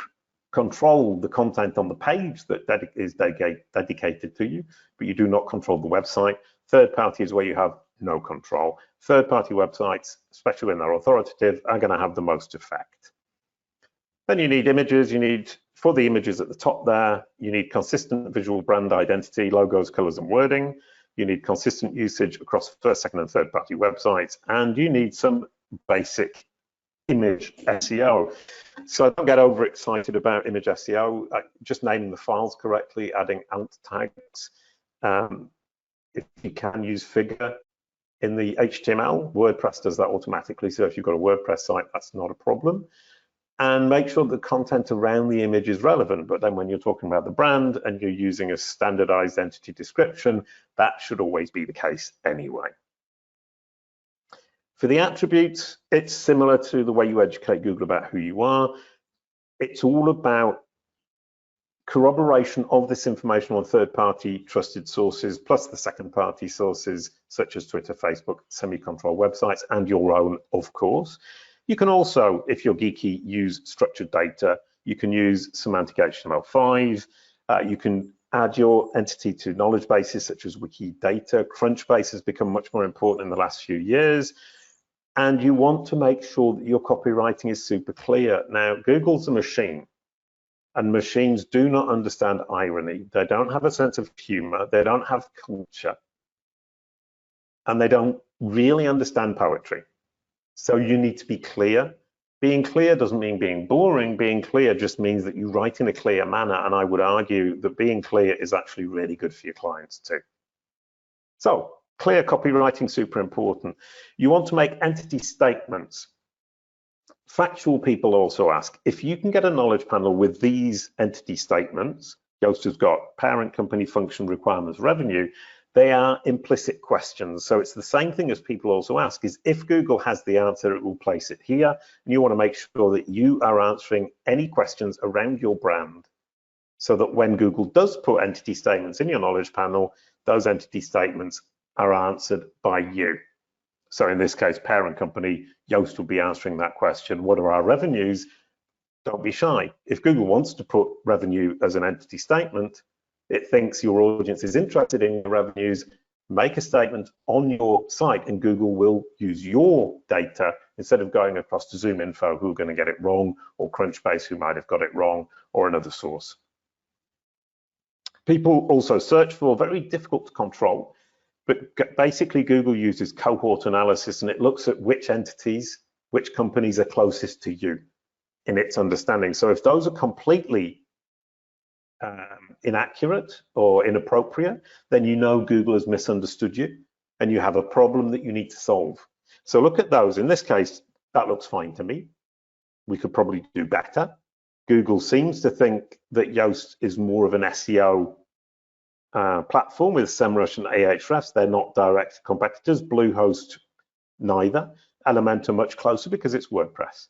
control the content on the page that is dedicated to you, but you do not control the website. Third party is where you have no control. Third party websites, especially when they're authoritative, are going to have the most effect. Then you need images. You need, for the images at the top there, you need consistent visual brand identity, logos, colors, and wording. You need consistent usage across first, second, and third party websites, and you need some basic image SEO. So don't get overexcited about image SEO. Just naming the files correctly, adding alt tags. If you can use figure in the HTML, WordPress does that automatically. So if you've got a WordPress site, that's not a problem. And make sure the content around the image is relevant. But then when you're talking about the brand and you're using a standardized entity description, that should always be the case anyway. For the attributes, it's similar to the way you educate Google about who you are. It's all about corroboration of this information on third-party trusted sources, plus the second-party sources, such as Twitter, Facebook, semi-controlled websites, and your own, of course. You can also, if you're geeky, use structured data. You can use semantic HTML5. You can add your entity to knowledge bases such as Wikidata. Crunchbase has become much more important in the last few years. And you want to make sure that your copywriting is super clear. Now, Google's a machine, and machines do not understand irony. They don't have a sense of humor. They don't have culture. And they don't really understand poetry. So you need to be clear. Being clear doesn't mean being boring. Being clear just means that you write in a clear manner. And I would argue that being clear is actually really good for your clients too. So clear copywriting, super important. You want to make entity statements. Factual people also ask, if you can get a knowledge panel with these entity statements, Yoast has got parent, company, function, requirements, revenue, they are implicit questions. So it's the same thing as people also ask, is if Google has the answer, it will place it here. And you want to make sure that you are answering any questions around your brand, so that when Google does put entity statements in your knowledge panel, those entity statements are answered by you. So in this case, parent company, Yoast will be answering that question. What are our revenues? Don't be shy. If Google wants to put revenue as an entity statement, it thinks your audience is interested in your revenues, make a statement on your site and Google will use your data instead of going across to ZoomInfo, who are going to get it wrong, or Crunchbase, who might have got it wrong, or another source. People also search for, very difficult to control, but basically Google uses cohort analysis, and it looks at which entities, which companies are closest to you in its understanding. So if those are completely inaccurate or inappropriate, then you know Google has misunderstood you and you have a problem that you need to solve. So look at those. In this case, that looks fine to me. We could probably do better. Google seems to think that Yoast is more of an SEO platform with SEMrush and Ahrefs. They're not direct competitors. Bluehost, neither. Elementor much closer because it's WordPress.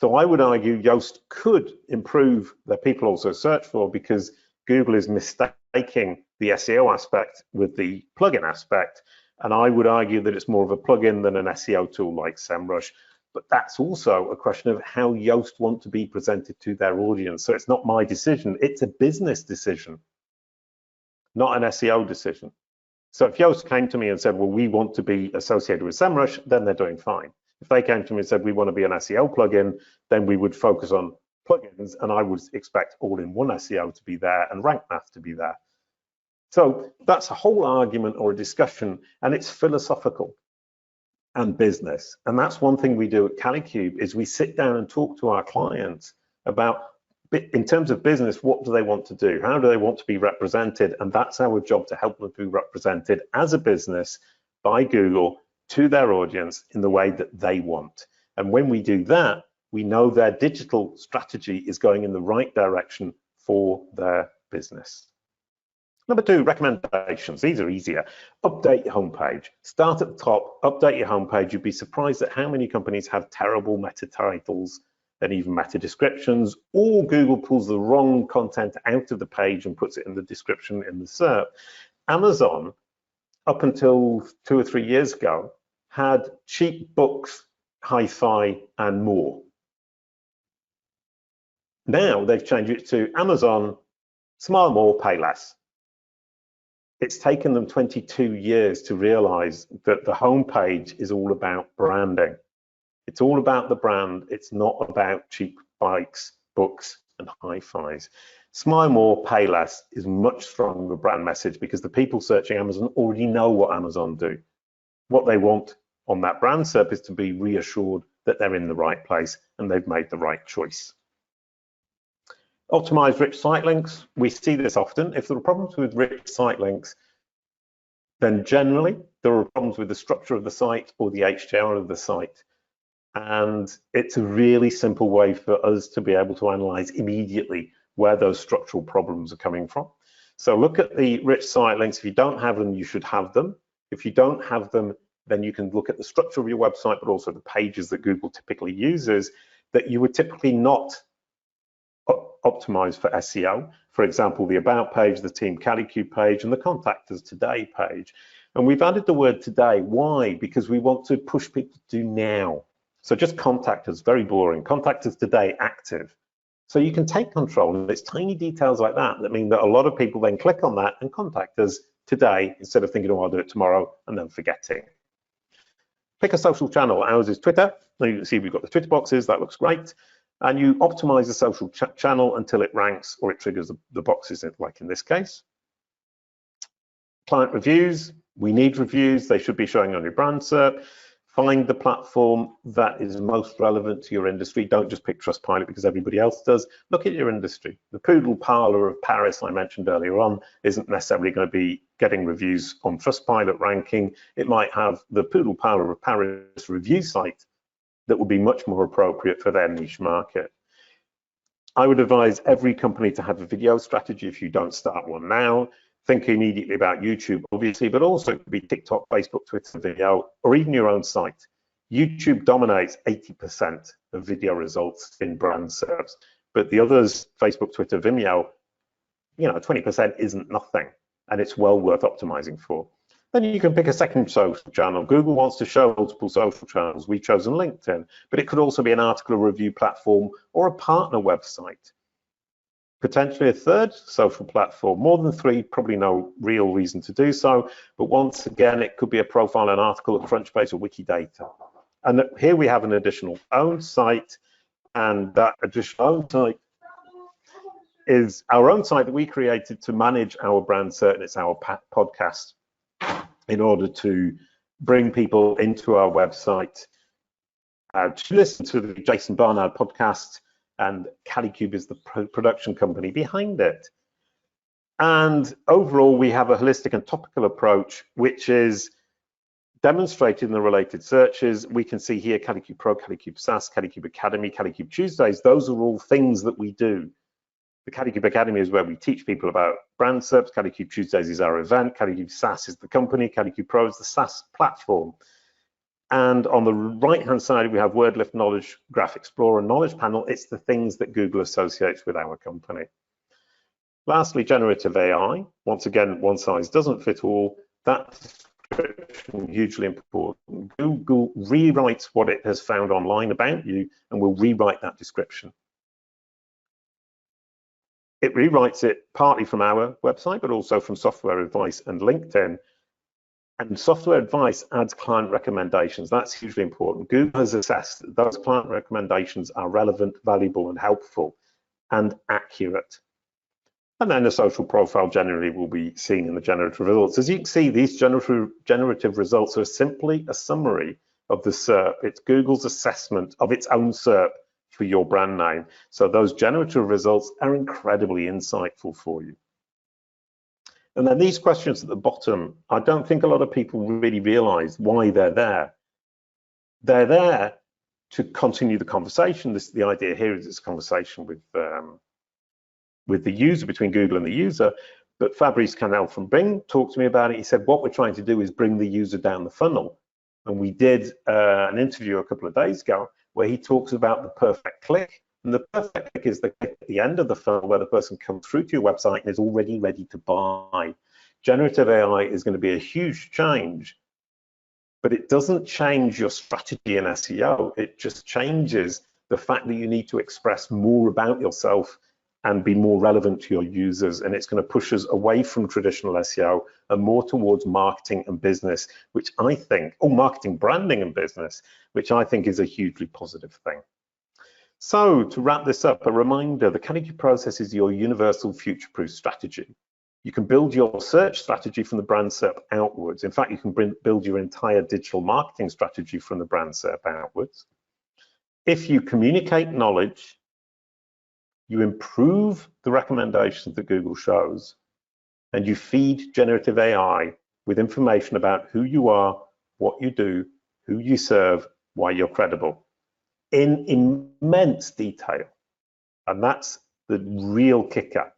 So I would argue Yoast could improve that people also search for, because Google is mistaking the SEO aspect with the plugin aspect. And I would argue that it's more of a plugin than an SEO tool like SEMrush. But that's also a question of how Yoast want to be presented to their audience. So it's not my decision, it's a business decision, not an SEO decision. So if Yoast came to me and said, well, we want to be associated with SEMrush, then they're doing fine. If they came to me and said, we want to be an SEO plugin, then we would focus on plugins, and I would expect all-in-one SEO to be there and rank math to be there. So that's a whole argument or a discussion, and it's philosophical and business. And that's one thing we do at Kalicube, is we sit down and talk to our clients about, in terms of business, what do they want to do? How do they want to be represented? And that's our job, to help them be represented as a business by Google to their audience in the way that they want. And when we do that, we know their digital strategy is going in the right direction for their business. Number 2, recommendations. These are easier. Update your homepage. Start at the top, update your homepage. You'd be surprised at how many companies have terrible meta titles and even meta descriptions, or Google pulls the wrong content out of the page and puts it in the description in the SERP. Amazon, up until 2 or 3 years ago, had cheap books, hi-fi, and more. Now they've changed it to Amazon, smile more, pay less. It's taken them 22 years to realize that the homepage is all about branding. It's all about the brand. It's not about cheap bikes, books, and hi-fis. Smile more, pay less is much stronger brand message, because the people searching Amazon already know what Amazon do. What they want on that brand SERP is to be reassured that they're in the right place and they've made the right choice. Optimize rich site links. We see this often. If there are problems with rich site links, then generally there are problems with the structure of the site or the HTML of the site. And it's a really simple way for us to be able to analyze immediately where those structural problems are coming from. So look at the rich site links. If you don't have them, you should have them. If you don't have them, then you can look at the structure of your website, but also the pages that Google typically uses that you would typically not optimize for SEO. For example, the About page, the Team Kalicube page, and the Contact Us Today page. And we've added the word today. Why? Because we want to push people to do now. So just contact us, very boring. Contact us today, active. So you can take control, and it's tiny details like that that mean that a lot of people then click on that and contact us today instead of thinking, oh, I'll do it tomorrow, and then forgetting. Pick a social channel. Ours is Twitter. Now you can see we've got the Twitter boxes. That looks great. And you optimize the social channel until it ranks or it triggers the boxes, like in this case. Client reviews. We need reviews. They should be showing on your brand SERP. Find the platform that is most relevant to your industry. Don't just pick Trustpilot because everybody else does. Look at your industry. The Poodle Parlor of Paris I mentioned earlier on isn't necessarily going to be getting reviews on Trustpilot ranking. It might have the Poodle Parlor of Paris review site that would be much more appropriate for their niche market. I would advise every company to have a video strategy if you don't start one now. Think immediately about YouTube, obviously, but also it could be TikTok, Facebook, Twitter, video, or even your own site. YouTube dominates 80% of video results in brand SERPs, but the others, Facebook, Twitter, Vimeo, 20% isn't nothing, and it's well worth optimizing for. Then you can pick a second social channel. Google wants to show multiple social channels. We've chosen LinkedIn, but it could also be an article or review platform or a partner website. Potentially a third social platform. More than 3, probably no real reason to do so, but once again, it could be a profile, an article, a Crunchbase, or Wikidata. And here we have an additional owned site, and that additional owned site is our own site that we created to manage our brand SERP, and it's our podcast, in order to bring people into our website to listen to the Jason Barnard podcast, and Kalicube is the production company behind it. And overall, we have a holistic and topical approach, which is demonstrated in the related searches. We can see here Kalicube Pro, Kalicube SaaS, Kalicube Academy, Kalicube Tuesdays. Those are all things that we do. The Kalicube Academy is where we teach people about brand SERPs. Kalicube Tuesdays is our event. Kalicube SaaS is the company. Kalicube Pro is the SaaS platform. And on the right-hand side, we have WordLift, Knowledge, Graph Explorer, Knowledge Panel. It's the things that Google associates with our company. Lastly, generative AI. Once again, one size doesn't fit all. That description is hugely important. Google rewrites what it has found online about you and will rewrite that description. It rewrites it partly from our website, but also from Software Advice and LinkedIn. And Software Advice adds client recommendations. That's hugely important. Google has assessed that those client recommendations are relevant, valuable, and helpful, and accurate. And then the social profile generally will be seen in the generative results. As you can see, these generative results are simply a summary of the SERP. It's Google's assessment of its own SERP for your brand name. So those generative results are incredibly insightful for you. And then these questions at the bottom, I don't think a lot of people really realize why they're there. They're there to continue the conversation. The idea here is this conversation with the user, between Google and the user. But Fabrice Canel from Bing talked to me about it. He said, what we're trying to do is bring the user down the funnel. And we did an interview a couple of days ago where he talks about the perfect click. And the perfect click is the click at the end of the funnel where the person comes through to your website and is already ready to buy. Generative AI is going to be a huge change, but it doesn't change your strategy in SEO. It just changes the fact that you need to express more about yourself and be more relevant to your users. And it's going to push us away from traditional SEO and more towards marketing and business, which I think, marketing, branding and business, which I think is a hugely positive thing. So to wrap this up, a reminder, the Kalicube process is your universal future-proof strategy. You can build your search strategy from the Brand SERP outwards. In fact, you can build your entire digital marketing strategy from the Brand SERP outwards. If you communicate knowledge, you improve the recommendations that Google shows, and you feed generative AI with information about who you are, what you do, who you serve, why you're credible, in immense detail. And that's the real kicker,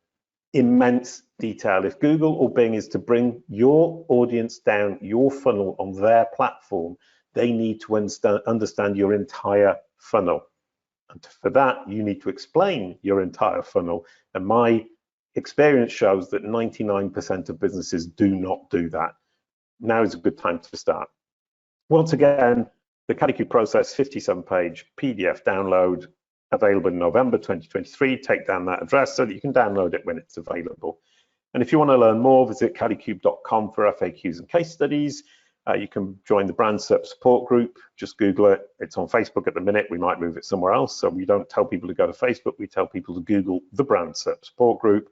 immense detail. If Google or Bing is to bring your audience down your funnel on their platform, they need to understand your entire funnel. And for that, you need to explain your entire funnel. And my experience shows that 99% of businesses do not do that. Now is a good time to start. Once again, the Kalicube process 57-page PDF download available in November 2023. Take down that address so that you can download it when it's available. And if you want to learn more, visit kalicube.com for FAQs and case studies. You can join the Brand SERP support group. Just Google it. It's on Facebook at the minute. We might move it somewhere else. So we don't tell people to go to Facebook. We tell people to Google the Brand SERP support group.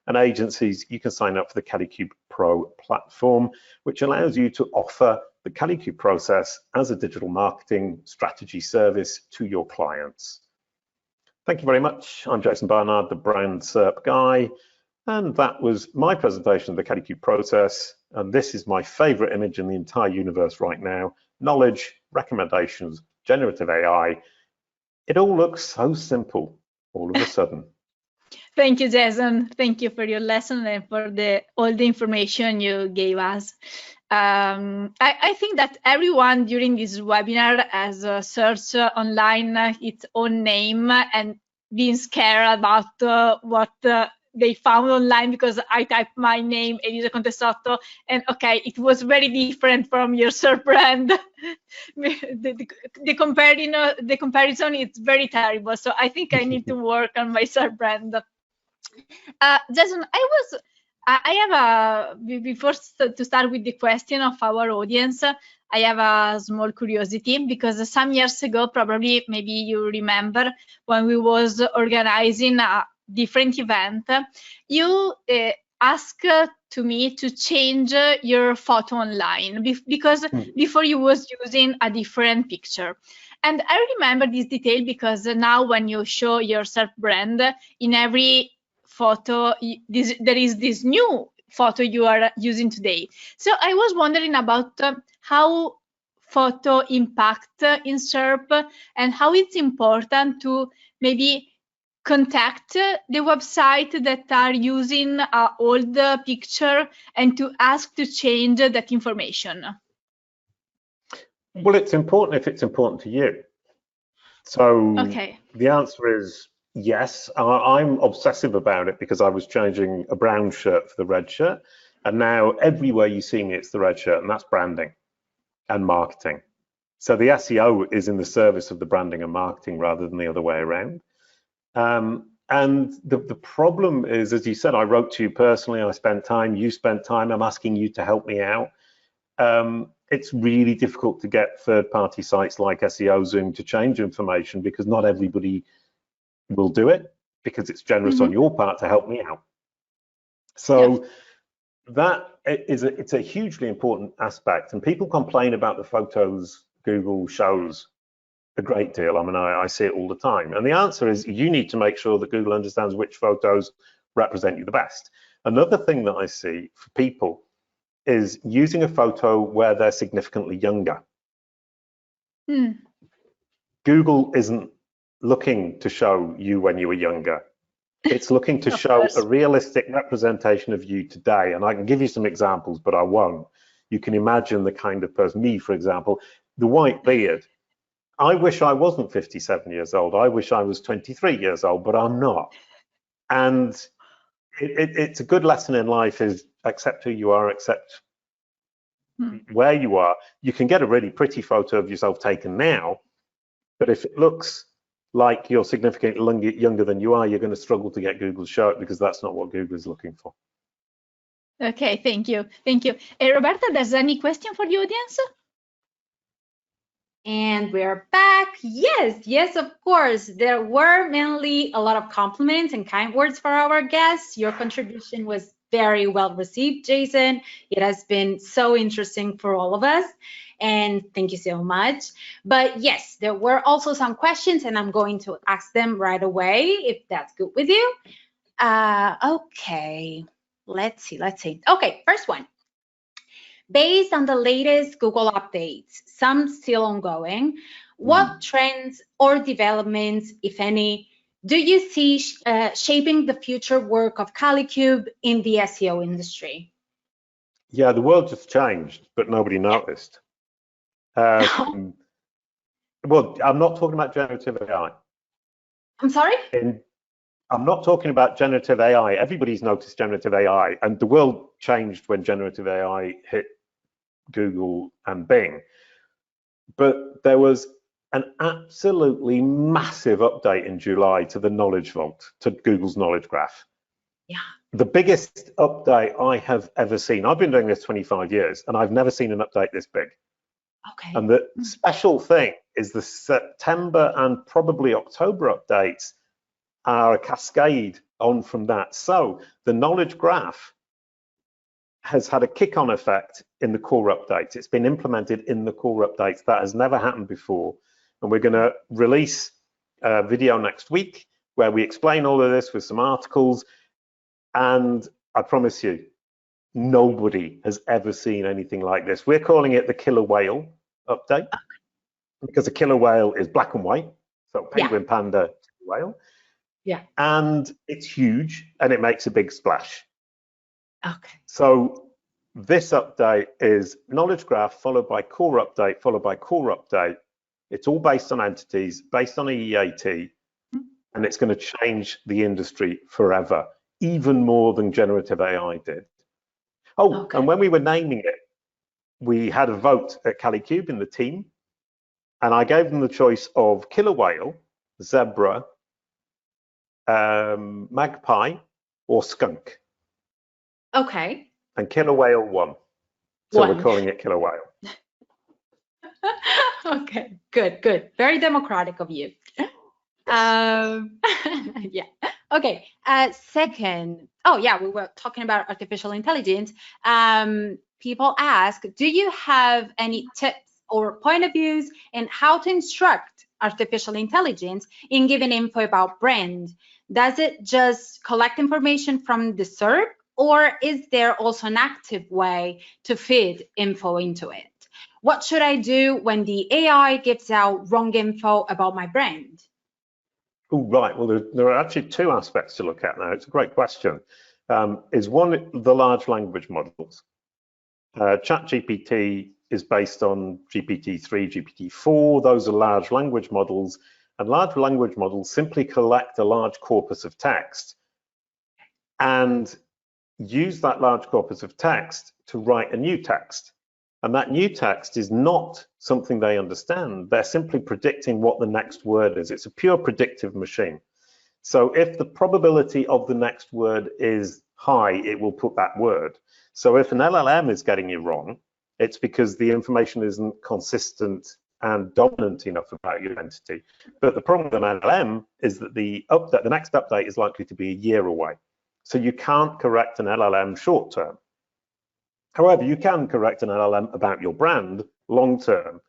And agencies, you can sign up for the Kalicube Pro platform, which allows you to offer the Kalicube process as a digital marketing strategy service to your clients. Thank you very much. I'm Jason Barnard, the Brand SERP guy. And that was my presentation of the Kalicube process. And this is my favorite image in the entire universe right now. Knowledge, recommendations, generative AI. It all looks so simple all of a sudden. Thank you, Jason. Thank you for your lesson and for all the information you gave us. I think that everyone during this webinar has searched online its own name and been scared about what they found online, because I typed my name, Elisa Contesotto, and okay, it was very different from your SERP brand. the comparison is very terrible. So I think I need to work on my SERP brand. Jason, before to start with the question of our audience, I have a small curiosity, because some years ago, probably maybe you remember, when we was organizing a different event, you asked to me to change your photo online because before you was using a different picture. And I remember this detail because now when you show your SERP brand, in every photo, there is this new photo you are using today. So I was wondering about how photo impact in SERP and how it's important to maybe contact the website that are using an old picture and to ask to change that information. Well, it's important if it's important to you. So okay. The answer is yes. I'm obsessive about it because I was changing a brown shirt for the red shirt, and now everywhere you see me, it's the red shirt, and that's branding and marketing. So the SEO is in the service of the branding and marketing rather than the other way around. And the problem is, as you said, I wrote to you personally, I spent time, you spent time, I'm asking you to help me out. It's really difficult to get third-party sites like SEO Zoom to change information because not everybody will do it, because it's generous on your part to help me out. So that it's a hugely important aspect, and people complain about the photos Google shows a great deal. I mean, I see it all the time. And the answer is you need to make sure that Google understands which photos represent you the best. Another thing that I see for people is using a photo where they're significantly younger. Google isn't looking to show you when you were younger. It's looking to show a realistic representation of you today. And I can give you some examples, but I won't. You can imagine the kind of person, me, for example, the white beard. I wish I wasn't 57 years old. I wish I was 23 years old, but I'm not. And it's a good lesson in life is accept who you are, accept where you are. You can get a really pretty photo of yourself taken now, but if it looks like you're significantly younger than you are, you're going to struggle to get Google to show it because that's not what Google is looking for. Okay, thank you. Thank you. Roberta, there's any question for the audience? And we're back. Yes, of course. There were mainly a lot of compliments and kind words for our guests. Your contribution was very well received, Jason. It has been so interesting for all of us. And thank you so much. But yes, there were also some questions, and I'm going to ask them right away, if that's good with you. Okay, let's see. Okay, first one. Based on the latest Google updates, some still ongoing, what trends or developments, if any, do you see shaping the future work of Kalicube in the SEO industry? Yeah, the world just changed, but nobody noticed. Well, I'm not talking about generative AI. I'm sorry? I'm not talking about generative AI. Everybody's noticed generative AI, and the world changed when generative AI hit Google and Bing. But there was an absolutely massive update in July to the Knowledge Vault, to Google's Knowledge Graph. Yeah. The biggest update I have ever seen. I've been doing this 25 years, and I've never seen an update this big. Okay. And the special thing is the September and probably October updates are a cascade on from that. So the Knowledge Graph has had a kick-on effect in the core updates. It's been implemented in the core updates. That has never happened before. And we're going to release a video next week where we explain all of this with some articles. And I promise you, nobody has ever seen anything like this. We're calling it the killer whale update because a killer whale is black and white. So penguin, panda, whale. Yeah. And it's huge and it makes a big splash. Okay. So this update is Knowledge Graph followed by core update, followed by core update. It's all based on entities, based on EAT, and it's going to change the industry forever, even more than generative AI did. Oh, and when we were naming it, we had a vote at Kalicube in the team, and I gave them the choice of killer whale, zebra, magpie, or skunk. Okay. And killer whale won. So we're calling it killer whale. Okay, good. Very democratic of you. Yeah. Okay. Second, we were talking about artificial intelligence. People ask, do you have any tips or point of views in how to instruct artificial intelligence in giving info about brand? Does it just collect information from the SERP, or is there also an active way to feed info into it? What should I do when the AI gives out wrong info about my brand? Oh, right. Well, there are actually two aspects to look at now. It's a great question. Is one, the large language models. ChatGPT is based on GPT-3, GPT-4. Those are large language models. And large language models simply collect a large corpus of text and use that large corpus of text to write a new text. And that new text is not something they understand. They're simply predicting what the next word is. It's a pure predictive machine. So if the probability of the next word is high, it will put that word. So if an LLM is getting you wrong, it's because the information isn't consistent and dominant enough about your entity. But the problem with an LLM is that the next update is likely to be a year away. So you can't correct an LLM short term. However, you can correct an LLM about your brand long term,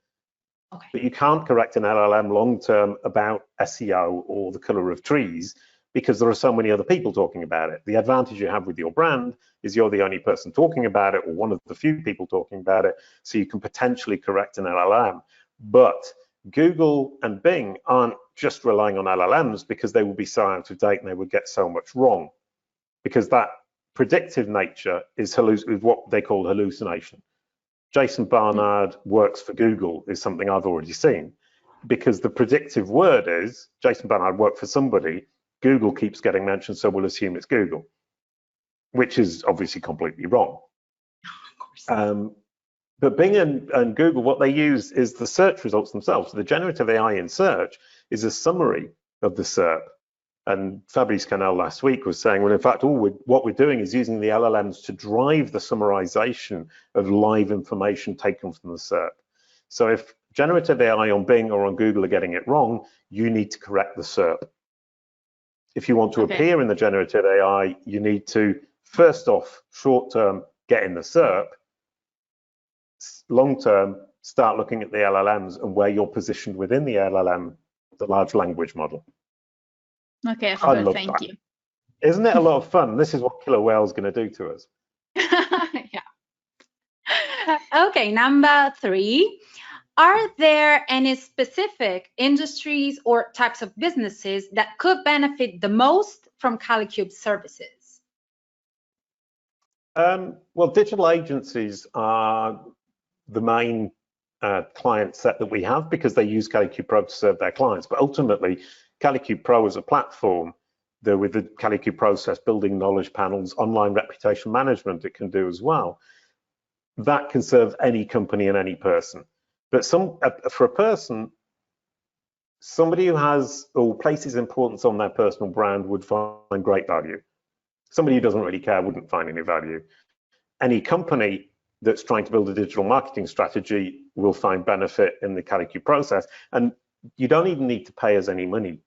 Okay. but you can't correct an LLM long term about SEO or the color of trees, because there are so many other people talking about it. The advantage you have with your brand is you're the only person talking about it, or one of the few people talking about it, so you can potentially correct an LLM. But Google and Bing aren't just relying on LLMs, because they will be so out of date and they would get so much wrong, because that predictive nature is what they call hallucination. Jason Barnard works for Google is something I've already seen, because the predictive word is Jason Barnard worked for somebody, Google keeps getting mentioned, so we'll assume it's Google, which is obviously completely wrong. Of course. But Bing and Google, what they use is the search results themselves. So the generative AI in search is a summary of the SERP. And Fabrice Canel last week was saying, well, in fact, what we're doing is using the LLMs to drive the summarization of live information taken from the SERP. So if generative AI on Bing or on Google are getting it wrong, you need to correct the SERP. If you want to appear in the generative AI, you need to, first off, short term, get in the SERP. Long term, start looking at the LLMs and where you're positioned within the LLM, the large language model. Okay, thank you. Isn't it a lot of fun? This is what killer whale's going to do to us. Yeah. Okay, number 3. Are there any specific industries or types of businesses that could benefit the most from Kalicube services? Well, digital agencies are the main client set that we have, because they use Kalicube Pro to serve their clients. But ultimately, Kalicube Pro is a platform that, with the Kalicube process, building knowledge panels, online reputation management, it can do as well. That can serve any company and any person. But for a person, somebody who has or places importance on their personal brand would find great value. Somebody who doesn't really care wouldn't find any value. Any company that's trying to build a digital marketing strategy will find benefit in the Kalicube process. And you don't even need to pay us any money.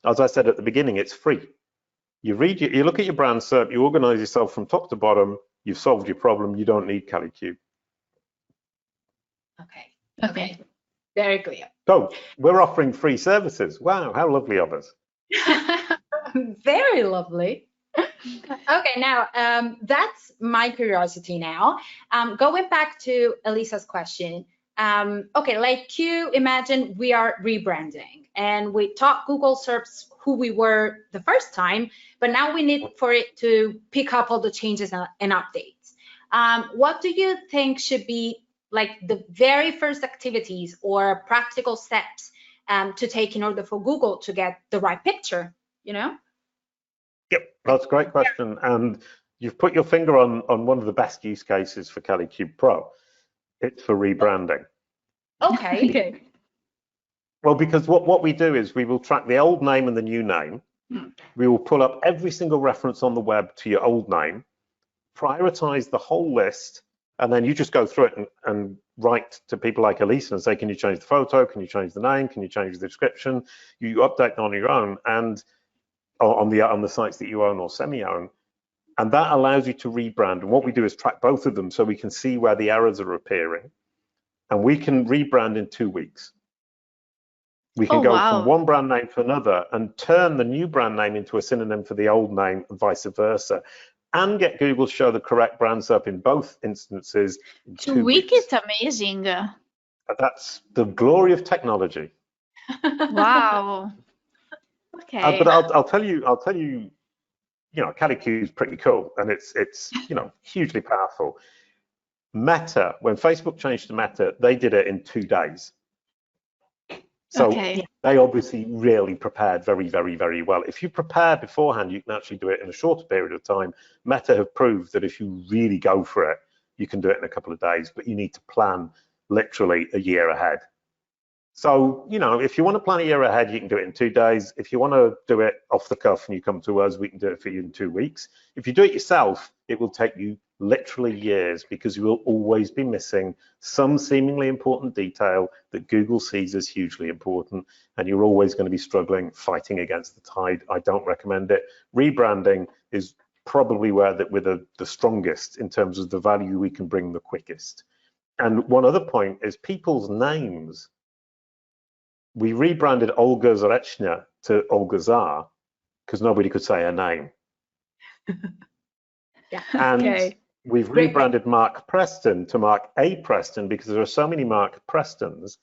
As I said at the beginning, it's free. You look at your brand SERP, you organize yourself from top to bottom, you've solved your problem, you don't need Kalicube. Okay, very clear. So we're offering free services. Wow, how lovely of us. Very lovely. Okay, now that's my curiosity now. Going back to Elisa's question. Okay, like you imagine we are rebranding and we taught Google SERPs who we were the first time, but now we need for it to pick up all the changes and updates. What do you think should be like the very first activities or practical steps to take in order for Google to get the right picture, you know? Yep, that's a great question. And you've put your finger on one of the best use cases for Kalicube Pro. It's for rebranding. Okay. Okay. Well, because what we do is we will track the old name and the new name. We will pull up every single reference on the web to your old name, prioritize the whole list, and then you just go through it and write to people like Elisa and say, can you change the photo? Can you change the name? Can you change the description? You update on your own and on the sites that you own or semi-own. And that allows you to rebrand. And what we do is track both of them so we can see where the errors are appearing. And we can rebrand in 2 weeks. We can go from one brand name to another and turn the new brand name into a synonym for the old name and vice versa, and get Google to show the correct brand SERP in both instances in 2 weeks. It's amazing. That's the glory of technology. Wow. Okay. But I'll tell you, you know, Kalicube is pretty cool, and it's you know, hugely powerful. Meta, when Facebook changed to Meta, they did it in 2 days. So they obviously really prepared very, very, very well. If you prepare beforehand, you can actually do it in a shorter period of time. Meta have proved that if you really go for it, you can do it in a couple of days, but you need to plan literally a year ahead. So, you know, if you want to plan a year ahead, you can do it in 2 days. If you want to do it off the cuff and you come to us, we can do it for you in 2 weeks. If you do it yourself, it will take you literally years, because you will always be missing some seemingly important detail that Google sees as hugely important, and you're always going to be struggling, fighting against the tide. I don't recommend it. Rebranding is probably where that we're the strongest in terms of the value we can bring the quickest. And one other point is people's names. We rebranded Olga Zarechnya to Olga Zar because nobody could say her name. Yeah. And Okay. we've rebranded Mark Preston to Mark A. Preston because there are so many Mark Prestons.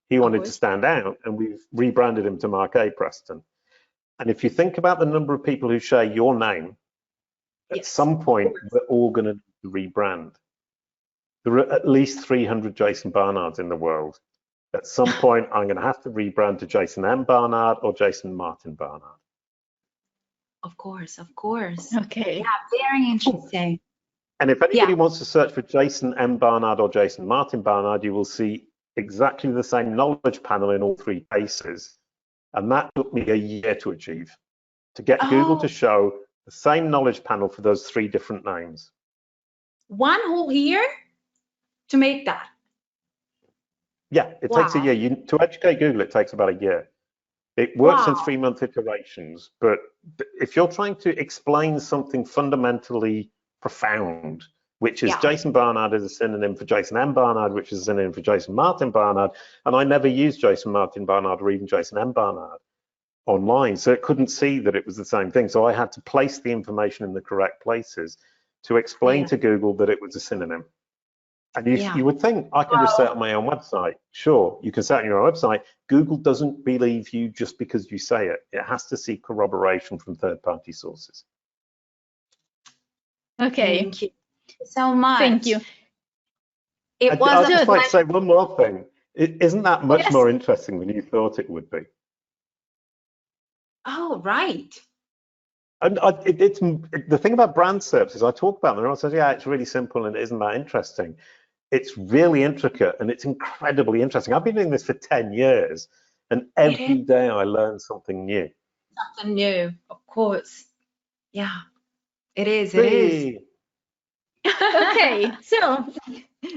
He wanted to stand out, and we've rebranded him to Mark A. Preston. And if you think about the number of people who share your name, at some point, we're all going to rebrand. There are at least 300 Jason Barnards in the world. At some point, I'm going to have to rebrand to Jason M. Barnard or Jason Martin Barnard. Of course, of course. Okay. Yeah, very interesting. And if anybody wants to search for Jason M. Barnard or Jason Martin Barnard, you will see exactly the same knowledge panel in all three cases. And that took me a year to achieve, to get Google to show the same knowledge panel for those three different names. One whole year to make that? Yeah, it takes a year. To educate Google, it takes about a year. It works in 3-month iterations, but if you're trying to explain something fundamentally profound, which is Jason Barnard is a synonym for Jason M. Barnard, which is a synonym for Jason Martin Barnard, and I never used Jason Martin Barnard or even Jason M. Barnard online, so it couldn't see that it was the same thing. So I had to place the information in the correct places to explain to Google that it was a synonym. And you would think, I can just say it on my own website. Sure, you can say it on your own website. Google doesn't believe you just because you say it. It has to see corroboration from third-party sources. Okay. Thank you so much. Thank you. It was I'd just like to say one more thing. Isn't that much more interesting than you thought it would be? Oh, right. And it's the thing about brand SERPs is I talk about them and everyone says, yeah, it's really simple and it isn't that interesting. It's really intricate and it's incredibly interesting. I've been doing this for 10 years and every day I learn something new. Something new, of course. Yeah, it is. It is. Okay, so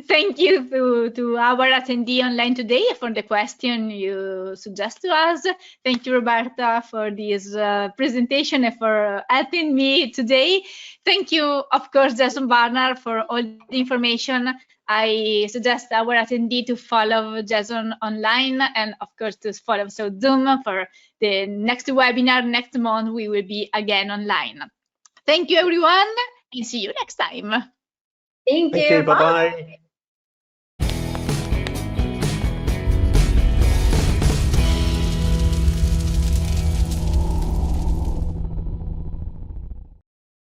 thank you to our attendee online today for the question you suggest to us. Thank you, Roberta, for this presentation and for helping me today. Thank you, of course, Jason Barnard, for all the information. I suggest our attendee to follow Jason online and, of course, to follow Zoom for the next webinar. Next month, we will be again online. Thank you, everyone, and see you next time. Thank you. Bye-bye.